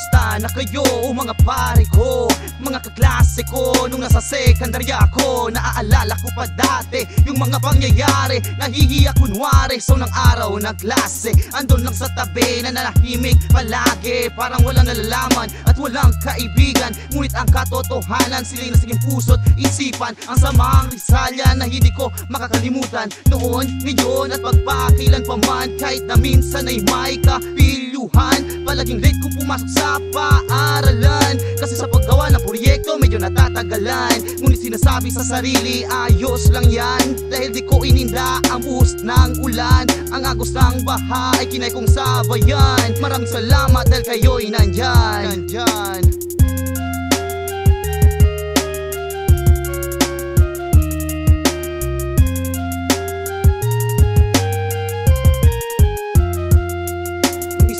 Kumusta na kayo mga pare ko, mga kaklase ko nung nasa sekundarya ko? Naaalala ko pa dati yung mga pangyayari, nahihiya kunwari. So ng araw ng klase, andun lang sa tabi na nanahimik palagi, parang walang nalalaman at walang kaibigan. Ngunit ang katotohanan, sila'y nasiging puso't isipan. Ang samang risalya na hindi ko makakalimutan noon, ngayon at pagpakilan pa man. Kahit na minsan ay may kapilyuhan, palaging late kung pumasok sa paaralan, kasi sa paggawa ng proyekto medyo natatagalan. Ngunit sinasabi sa sarili, ayos lang yan, dahil di ko ininda ang buhos ng ulan. Ang agos ng baha ay kinay kong sabayan. Maraming salamat dahil kayo'y nandyan.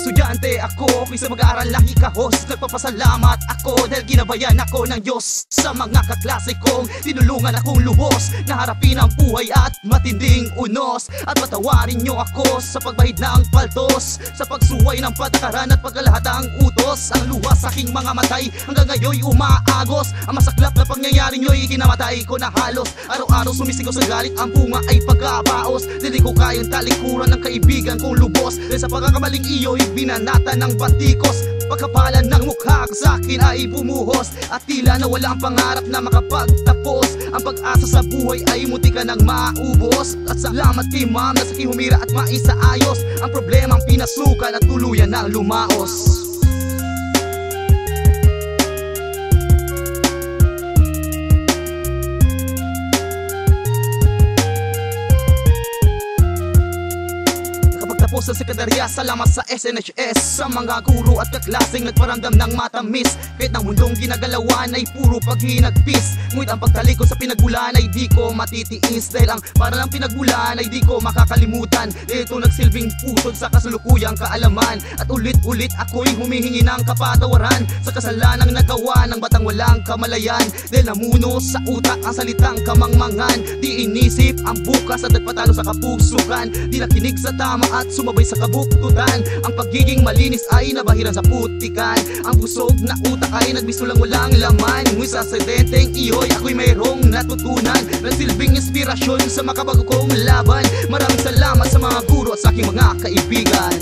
Estudyante ako, kung sa mag-aaral lagi kahos. Nagpapasalamat ako dahil ginabayan ako ng Diyos. Sa mga kaklase kong tinulungan akong lubos na harapin ang buhay at matinding unos. At patawarin nyo ako sa pagbahid ng paldos, sa pagsuway ng patakaran at pagkalahatang utos. Ang luha sa aking mga matay hanggang ngayon'y umaagos. Ang masaklap na pangyayari nyo'y kinamatay ko na halos. Araw-araw sumisigaw sa galit, ang bunga ay pagkabaos. Dili ko kayang talikuran ng kaibigan kong lubos, dahil sa pagkakamaling iyo'y binanata ng batikos. Pagkapalan ng mukha sa akin ay bumuhos, at tila na wala ang pangarap na makapagtapos. Ang pag-asa sa buhay ay munti ka nang maubos. At salamat kay ma'am na saking humira at maisaayos ang problemang pinasukan at tuluyan ng lumaos. Sa sekundarya, salamat sa SNHS, sa mga guro at kaklaseng nagparamdam ng matamis. Kahit ng mundong ginagalawan ay puro paghinagpis, ngunit ang pagtalikod sa pinagmulan ay di ko matitiis. Dahil ang para ng pinagmulan ay di ko makakalimutan. Ito nagsilbing pusod sa kasalukuyang kaalaman, at ulit-ulit ako'y humihingi ng kapatawaran sa kasalanang nagawa ng batang walang kamalayan. Dahil namuno sa utak ang salitang kamangmangan, di inisip ang bukas at nagpatalo sa kapusukan. Di nakinig sa tama at sumabay sa kabuktutan. Ang pagiging malinis ay nabahiran sa putikan. Ang busog na utak ay nagbisto lang walang laman. Ngunit sa sedenteng iyo'y ako'y mayroong natutunan, nagsilbing inspirasyon sa makabago kong laban. Maraming salamat sa mga guro at sa aking mga kaibigan.